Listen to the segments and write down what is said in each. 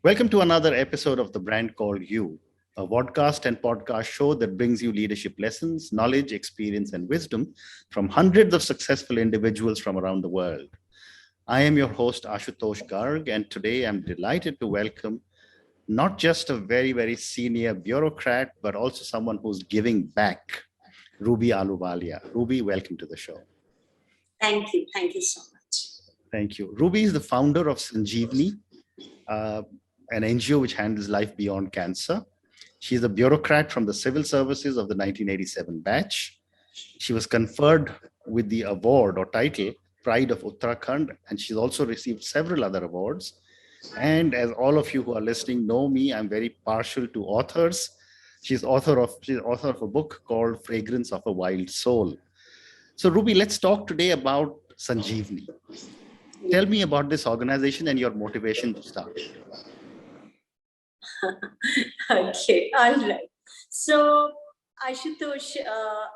Welcome to another episode of The Brand Called You, a podcast and podcast show that brings you leadership lessons, knowledge, experience, and wisdom from hundreds of successful individuals from around the world. I am your host, Ashutosh Garg, and today I'm delighted to welcome not just a very, very senior bureaucrat, but also someone who's giving back, Ruby Ahluwalia. Ruby, welcome to the show. Thank you. Thank you so much. Thank you. Ruby is the founder of Sanjeevni, an NGO which handles life beyond cancer. She's a bureaucrat from the civil services of the 1987 batch. She was conferred with the award or title, Pride of Uttarakhand, and she's also received several other awards. And as all of you who are listening know me, I'm very partial to authors. She's author of a book called Fragrance of a Wild Soul. So Ruby, let's talk today about Sanjeevni. Tell me about this organization and your motivation to start. Okay, all right. So, Ashutosh,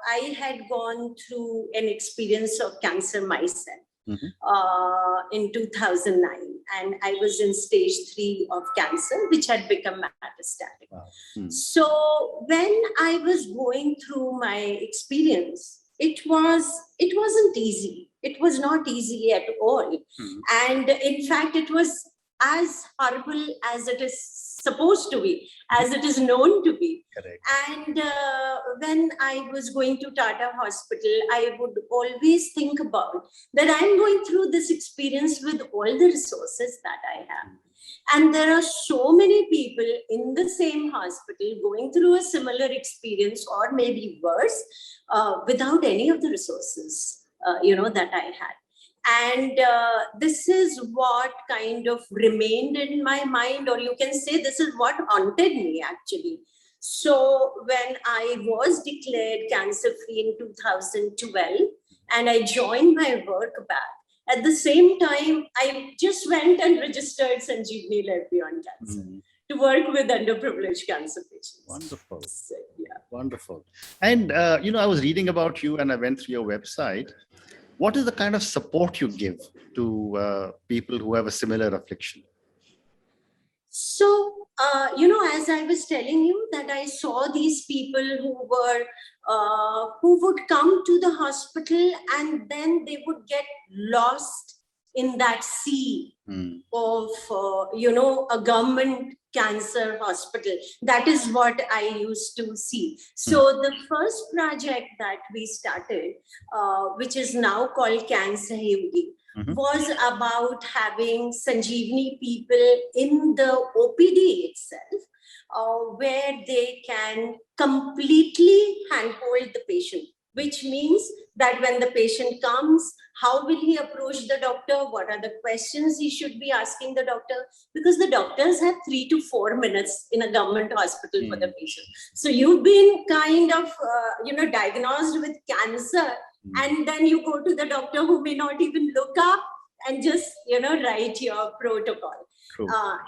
I had gone through an experience of cancer myself in 2009, and I was in stage 3 of cancer, which had become metastatic. Wow. So, when I was going through my experience, it wasn't easy. It was not easy at all. And in fact, it was as horrible as it is supposed to be, as it is known to be. Correct. And when I was going to Tata Hospital, I would always think about that I'm going through this experience with all the resources that I have. And there are so many people in the same hospital going through a similar experience or maybe worse without any of the resources, that I had. And this is what kind of remained in my mind, or you can say this is what haunted me actually. So when I was declared cancer-free in 2012, and I joined my work back, at the same time, I just went and registered Sanjeevani Life Beyond Cancer to work with underprivileged cancer patients. Wonderful. So, yeah. Wonderful. And, I was reading about you and I went through your website. What is the kind of support you give to people who have a similar affliction? So, as I was telling you that I saw these people who would come to the hospital and then they would get lost in that sea of, a government cancer hospital. That is what I used to see. So the first project that we started, which is now called CanUtsav, was about having Sanjeevani people in the OPD itself, where they can completely handhold the patient, which means that when the patient comes, how will he approach the doctor? What are the questions he should be asking the doctor? Because the doctors have 3 to 4 minutes in a government hospital for the patient. So you've been kind of, diagnosed with cancer, and then you go to the doctor who may not even look up and just, write your protocol.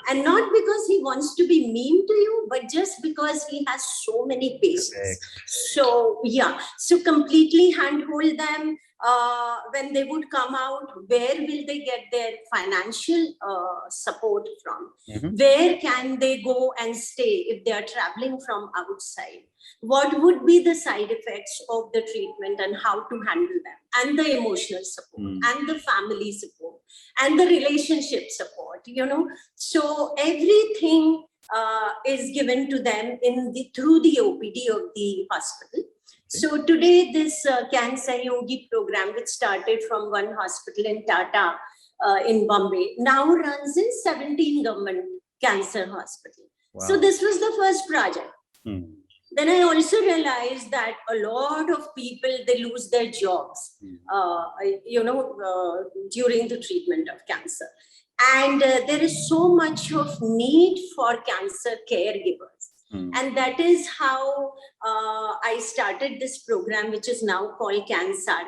And not because he wants to be mean to you, but just because he has so many patients. Correct. So, so completely handhold them. When they would come out, where will they get their financial support from? Where can they go and stay if they are traveling from outside? What would be the side effects of the treatment and how to handle them? And the emotional support and the family support and the relationship support, So everything is given to them through the OPD of the hospital. So today, this CanUtsav program, which started from one hospital in Tata in Bombay, now runs in 17 government cancer hospitals. Wow. So this was the first project. Then I also realized that a lot of people, they lose their jobs, during the treatment of cancer. And there is so much of need for cancer caregivers. And that is how I started this program, which is now called CanUtsav,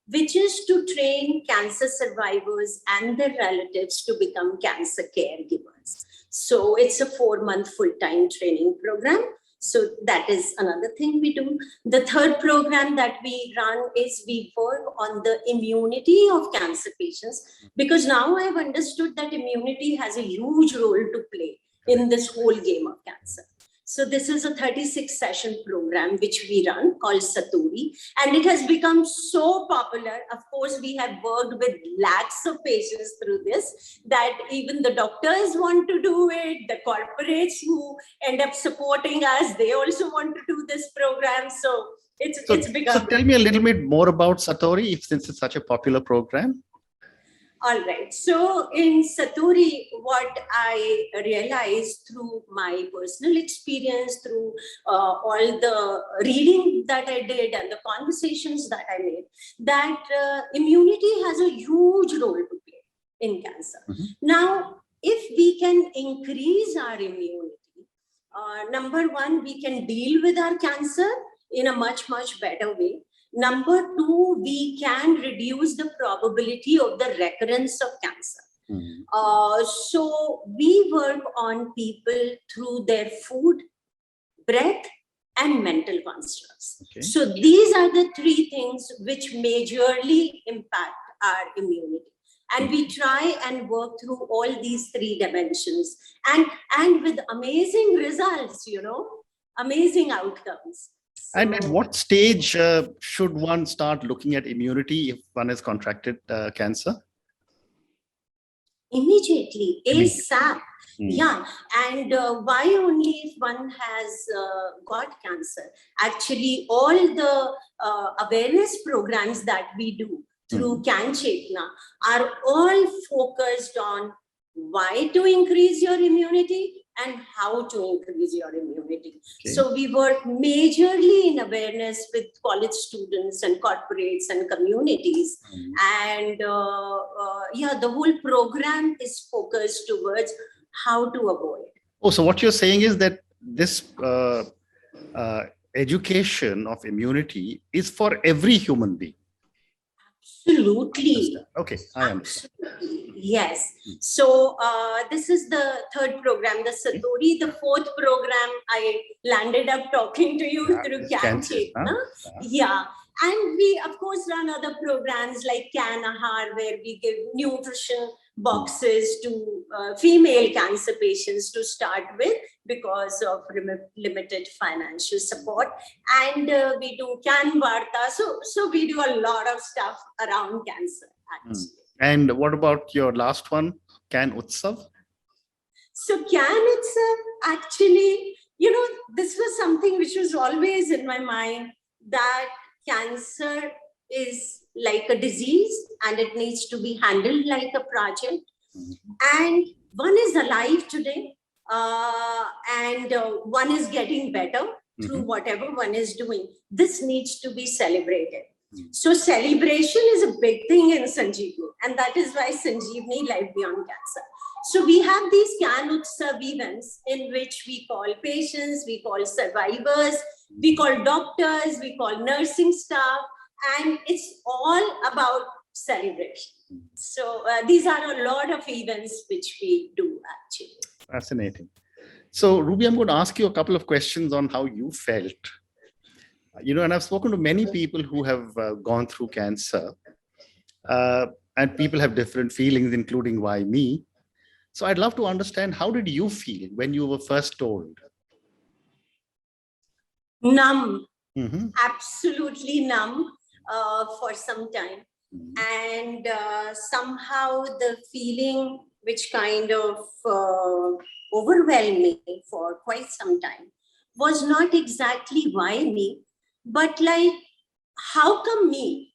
which is to train cancer survivors and their relatives to become cancer caregivers. So it's a 4-month full-time training program. So that is another thing we do. The third program that we run is we work on the immunity of cancer patients, because now I've understood that immunity has a huge role to play in this whole game of cancer. So this is a 36-session program which we run called Satori, and it has become so popular. Of course, we have worked with lakhs of patients through this, that even the doctors want to do it, the corporates who end up supporting us, they also want to do this program. So it's become... So tell me a little bit more about Satori, since it's such a popular program. All right. So in Satori, what I realized through my personal experience, through all the reading that I did and the conversations that I made, that immunity has a huge role to play in cancer. Now, if we can increase our immunity, number one, we can deal with our cancer in a much, much better way. Number two, we can reduce the probability of the recurrence of cancer. So we work on people through their food, breath, and mental constructs. So these are the three things which majorly impact our immunity. And we try and work through all these three dimensions, and with amazing results, amazing outcomes. And at what stage should one start looking at immunity if one has contracted cancer? Immediately, ASAP. Yeah. And why only if one has got cancer? Actually, all the awareness programs that we do through CanUtsav are all focused on why to increase your immunity and how to increase your immunity. So we work majorly in awareness with college students and corporates and communities. And the whole program is focused towards how to avoid. Oh, so what you're saying is that this education of immunity is for every human being. Absolutely. Okay, I understand. Yes. So this is the third program, the Satori. The fourth program, I landed up talking to you through CanUtsav. Yeah. And we, of course, run other programs like CanAhar, where we give nutrition boxes to female cancer patients to start with because of limited financial support. And we do CanVarta. So we do a lot of stuff around cancer, actually. And what about your last one, CanUtsav? So CanUtsav, actually, this was something which was always in my mind, that cancer is like a disease and it needs to be handled like a project. And one is alive today, and one is getting better through whatever one is doing. This needs to be celebrated. So celebration is a big thing in Sanjeevni, and that is why Sanjeevani Life Beyond Cancer. So we have these CanUtsav events in which we call patients, we call survivors, we call doctors, we call nursing staff, and it's all about celebration. So these are a lot of events which we do, actually. Fascinating. So Ruby, I'm going to ask you a couple of questions on how you felt. And I've spoken to many people who have gone through cancer, and people have different feelings, including why me. So I'd love to understand, how did you feel when you were first told? Numb, absolutely numb for some time. And somehow the feeling which kind of overwhelmed me for quite some time was not exactly why me, but like, how come me?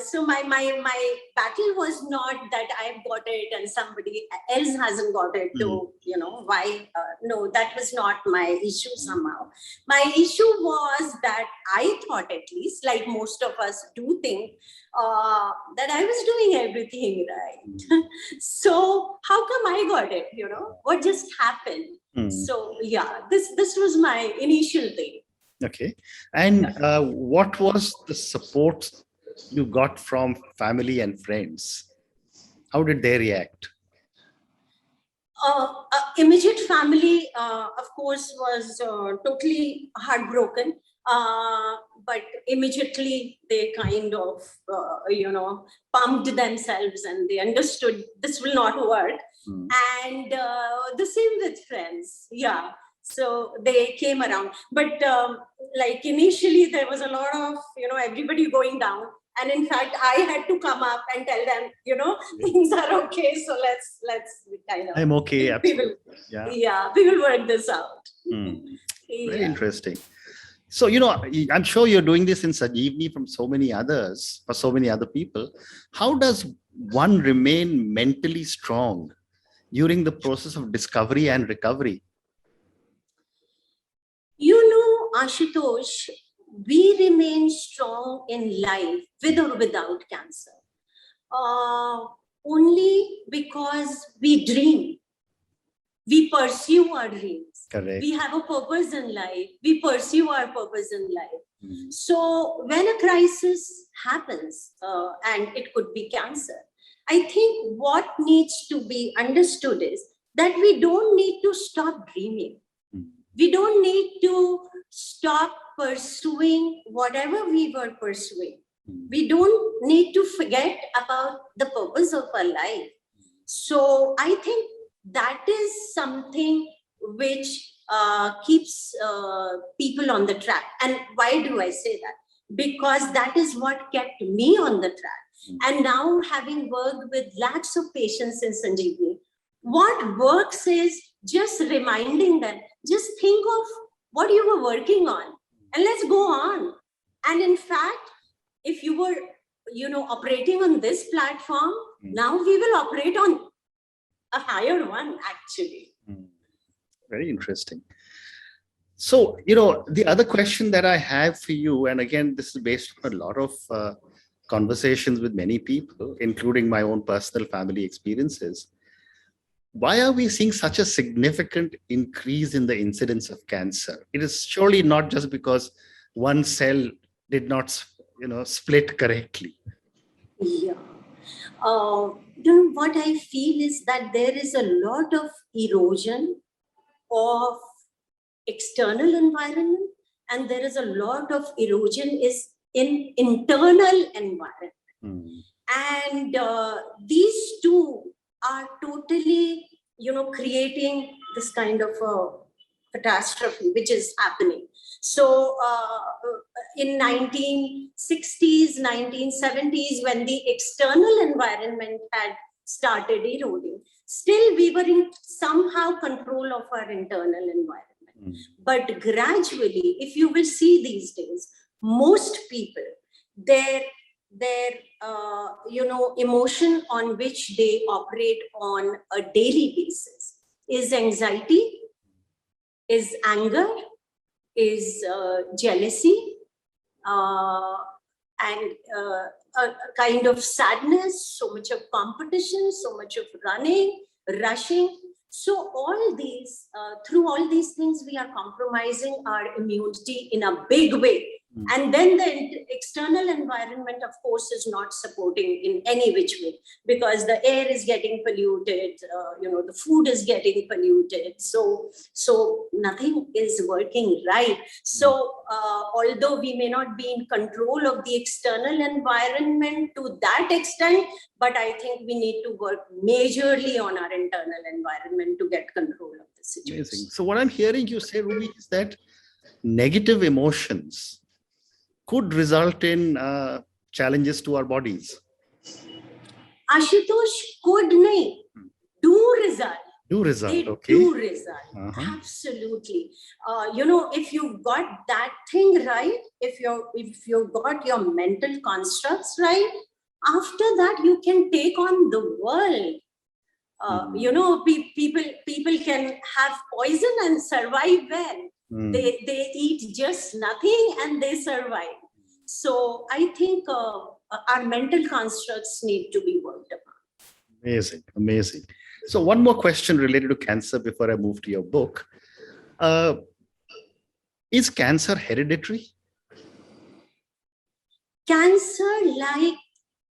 So my battle was not that I've got it and somebody else hasn't got it. Why? No, that was not my issue somehow. My issue was that I thought, at least, like most of us do think, that I was doing everything right. So how come I got it? What just happened? So yeah, this was my initial thing. Okay. And what was the support you got from family and friends? How did they react? Immediate family, of course, was totally heartbroken. But immediately they kind of, pumped themselves and they understood this will not work. And the same with friends. Yeah. So they came around. But like initially there was a lot of, everybody going down. And in fact, I had to come up and tell them, things are okay. So let's kind of. I'm okay. Absolutely. We will work this out. Very interesting. So, I'm sure you're doing this in Sanjeevani for so many other people. How does one remain mentally strong during the process of discovery and recovery? Ashutosh, we remain strong in life with or without cancer. Only because we dream. We pursue our dreams. Correct. We have a purpose in life. We pursue our purpose in life. So when a crisis happens, and it could be cancer, I think what needs to be understood is that we don't need to stop dreaming. We don't need to stop pursuing whatever we were pursuing. We don't need to forget about the purpose of our life. So I think that is something which keeps people on the track. And why do I say that? Because that is what kept me on the track. And now, having worked with lots of patients in Sanjeevani, what works is just reminding them, just think of what you were working on and let's go on. And in fact, if you were, operating on this platform, now we will operate on a higher one, actually. Very interesting. So, the other question that I have for you, and again, this is based on a lot of conversations with many people, including my own personal family experiences. Why are we seeing such a significant increase in the incidence of cancer? It is surely not just because one cell did not, split correctly. Yeah. What I feel is that there is a lot of erosion of external environment, and there is a lot of erosion is in internal environment. And these two are totally, creating this kind of a catastrophe which is happening. So in 1960s, 1970s, when the external environment had started eroding, still we were in somehow control of our internal environment. But gradually, if you will see these days, most people, their emotion on which they operate on a daily basis is anxiety, is anger, is jealousy, and a kind of sadness, so much of competition, so much of running, rushing. So all these, through all these things, we are compromising our immunity in a big way. And then the external environment, of course, is not supporting in any which way, because the air is getting polluted, the food is getting polluted. So nothing is working right. So although we may not be in control of the external environment to that extent, but I think we need to work majorly on our internal environment to get control of the situation. Amazing. So what I'm hearing you say, Ruby, is that negative emotions could result in challenges to our bodies. Ashutosh, could nahi, do result. Do result, they okay. Do result, absolutely. If you got that thing right, if you got your mental constructs right, after that you can take on the world. People can have poison and survive well. They eat just nothing and they survive. So I think our mental constructs need to be worked upon. Amazing. So one more question related to cancer before I move to your book. Is cancer hereditary? Cancer, like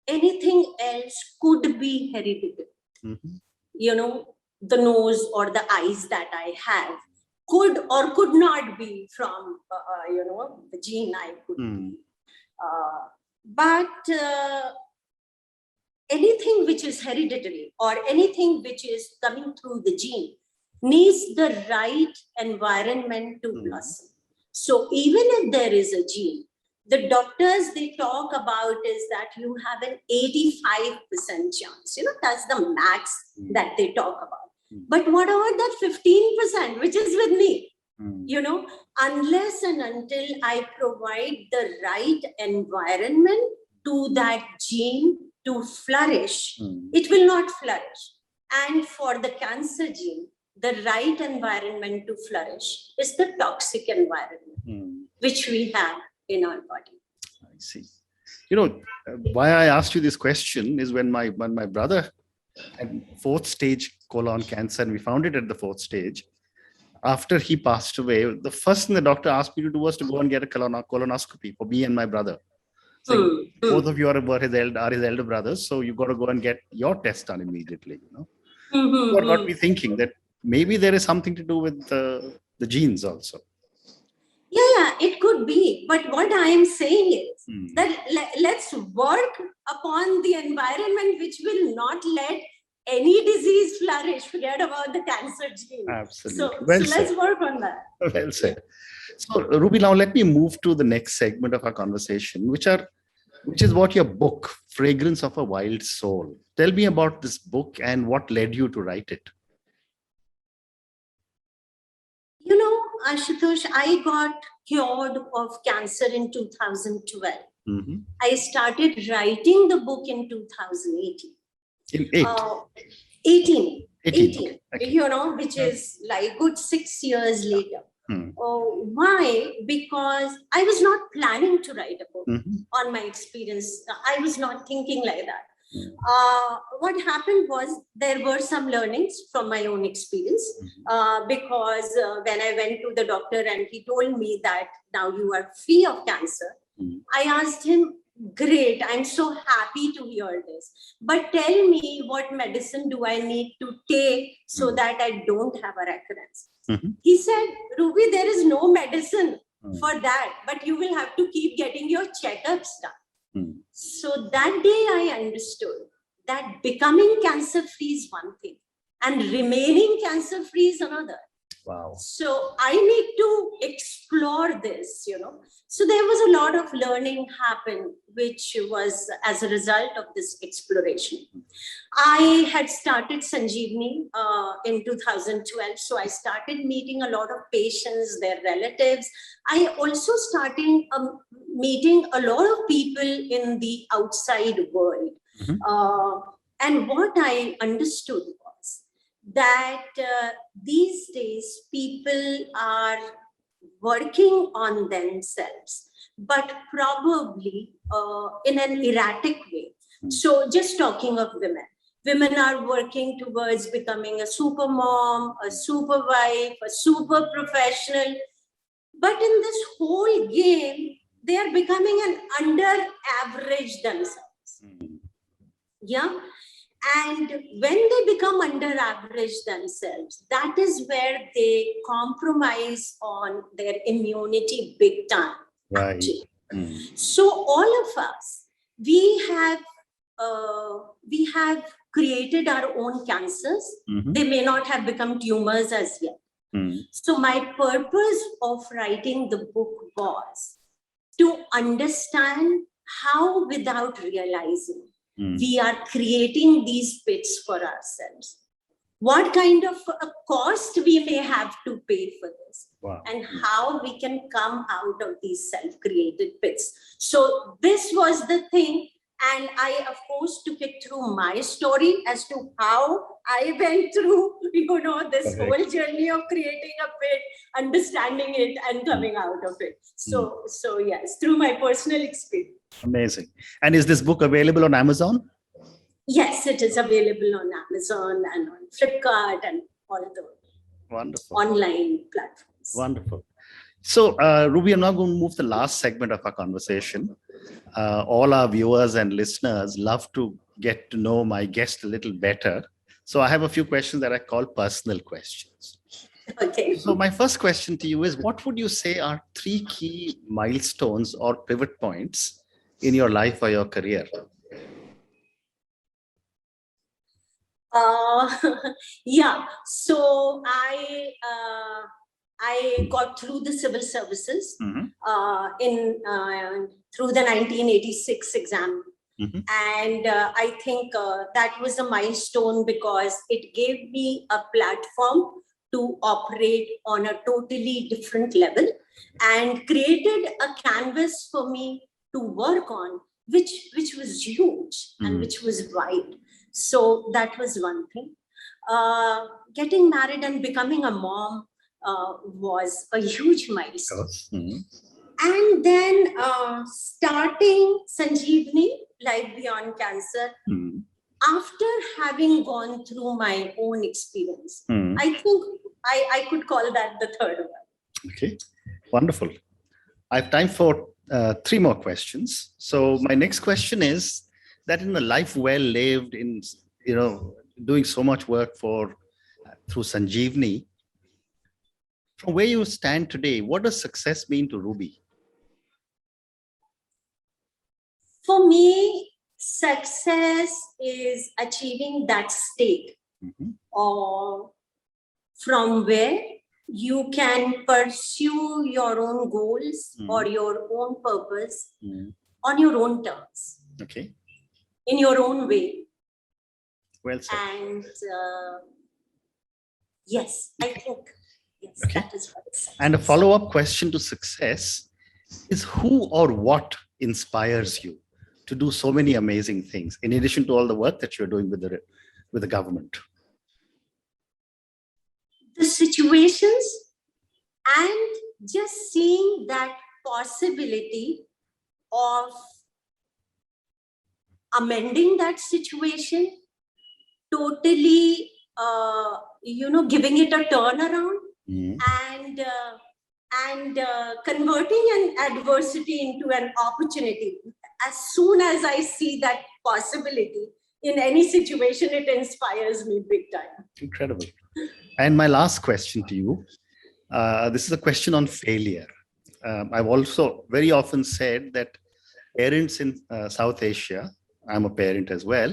anything else, could be hereditary. the nose or the eyes that I have could or could not be from, the gene I could be. But anything which is hereditary or anything which is coming through the gene needs the right environment to blossom. So even if there is a gene, the doctors, they talk about is that you have an 85% chance. That's the max that they talk about. But what about that 15%, which is with me? Unless and until I provide the right environment to that gene to flourish, it will not flourish. And for the cancer gene, the right environment to flourish is the toxic environment, which we have in our body. I see. Why I asked you this question is when my brother had 4th stage colon cancer, and we found it at the 4th stage. After he passed away, the first thing the doctor asked me to do was to go and get a colonoscopy for me and my brother. So both of you are his elder brothers, so you got to go and get your test done immediately. What got me thinking that maybe there is something to do with the genes also. Yeah, it could be. But what I am saying is that let's work upon the environment which will not let any disease flourish. Forget about the cancer gene. Absolutely. So let's work on that. Well said. So Ruby, now let me move to the next segment of our conversation, which is what your book, Fragrance of a Wild Soul. Tell me about this book and what led you to write it. Ashutosh, I got cured of cancer in 2012. I started writing the book in 2018. In 18. Okay. Which is like good 6 years later. Why? Because I was not planning to write a book on my experience. I was not thinking like that. What happened was there were some learnings from my own experience because when I went to the doctor and he told me that now you are free of cancer, I asked him, great, I'm so happy to hear this. But tell me what medicine do I need to take so that I don't have a recurrence? He said, Ruby, there is no medicine for that, but you will have to keep getting your checkups done. So that day I understood that becoming cancer-free is one thing and remaining cancer-free is another. Wow. So I need to explore this, So there was a lot of learning happened, which was as a result of this exploration. I had started Sanjeevni in 2012. So I started meeting a lot of patients, their relatives. I also started meeting a lot of people in the outside world. And what I understood was that these days people are working on themselves, but probably in an erratic way. So just talking of women are working towards becoming a super mom, a super wife, a super professional. But in this whole game, they are becoming an under average themselves. Yeah. And when they become under average themselves, that is where they compromise on their immunity big time. Right. So all of us, we have created our own cancers. They may not have become tumors as yet. So my purpose of writing the book was to understand how, without realizing, we are creating these pits for ourselves. What kind of a cost we may have to pay for this, and how we can come out of these self-created pits. So this was the thing. And I, of course, took it through my story as to how I went through, this whole journey of creating a pit, understanding it, and coming out of it. So yes, through my personal experience. Amazing. And is this book available on Amazon? Yes, it is available on Amazon and on Flipkart and all the online platforms. Wonderful. So, Ruby, I'm now going to move to the last segment of our conversation. All our viewers and listeners love to get to know my guest a little better. So I have a few questions that I call personal questions. Okay. So my first question to you is, what would you say are 3 key milestones or pivot points in your life or your career? Yeah. So I got through the civil services through the 1986 exam. And I think that was a milestone because it gave me a platform to operate on a totally different level and created a canvas for me to work on, which was huge and which was wide. So that was one thing. Getting married and becoming a mom was a huge milestone. And then starting Sanjeevani, Life Beyond Cancer, after having gone through my own experience, I think I could call that the third one. Okay, wonderful. I have time for 3 more questions. So my next question is that in a life well lived, in doing so much work through Sanjeevani, from where you stand today, what does success mean to Ruby? For me, success is achieving that state or from where you can pursue your own goals or your own purpose on your own terms. Okay. In your own way. Well said. And yes, I think yes, okay. That is what it's. And a follow-up question to success is, who or what inspires you to do so many amazing things, in addition to all the work that you're doing with the government? The situations and just seeing that possibility of amending that situation, totally, giving it a turnaround and converting an adversity into an opportunity. As soon as I see that possibility in any situation, it inspires me big time. Incredible. And my last question to you, this is a question on failure. I've also very often said that parents in South Asia, I'm a parent as well,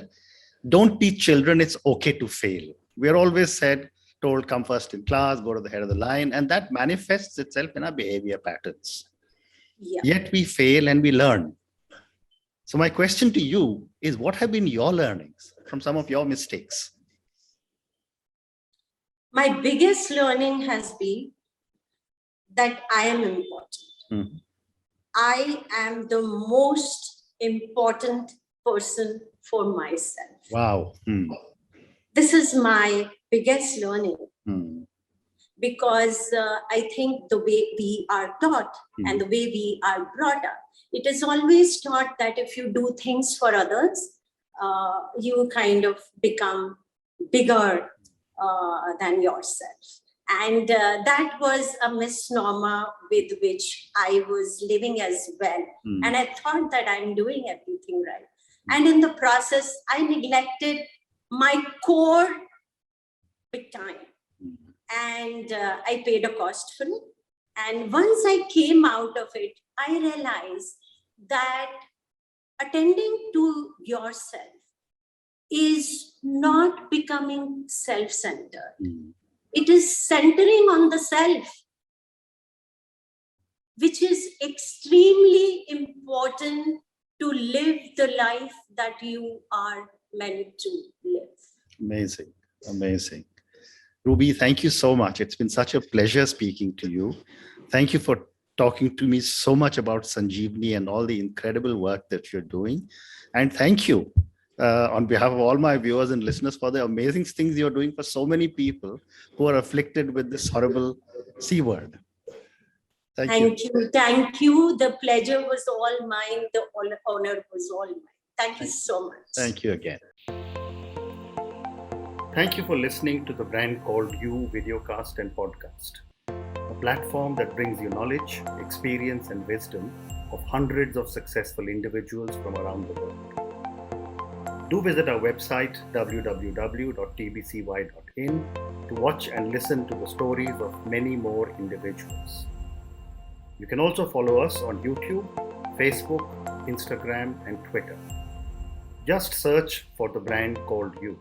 don't teach children it's okay to fail. We're always told come first in class, go to the head of the line, and that manifests itself in our behavior patterns. Yeah. Yet we fail and we learn. So my question to you is, what have been your learnings from some of your mistakes? My biggest learning has been that I am important. I am the most important person for myself. Wow. This is my biggest learning. Because I think the way we are taught and the way we are brought up, it is always taught that if you do things for others, you kind of become bigger than yourself. And that was a misnomer with which I was living as well. And I thought that I'm doing everything right. And in the process, I neglected my core big time. And I paid a cost for it. And once I came out of it, I realized that attending to yourself is not becoming self-centered. It is centering on the self, which is extremely important to live the life that you are meant to live. Amazing, amazing. Ruby, thank you so much. It's been such a pleasure speaking to you. Thank you for talking to me so much about Sanjeevani and all the incredible work that you're doing. And thank you on behalf of all my viewers and listeners for the amazing things you're doing for so many people who are afflicted with this horrible C word. Thank you. Thank you. The pleasure was all mine. The honor was all mine. Thank you so much. Thank you again. Thank you for listening to the brand called You Videocast and Podcast, a platform that brings you knowledge, experience, and wisdom of hundreds of successful individuals from around the world. Do visit our website www.tbcy.in to watch and listen to the stories of many more individuals. You can also follow us on YouTube, Facebook, Instagram, and Twitter. Just search for the brand called You.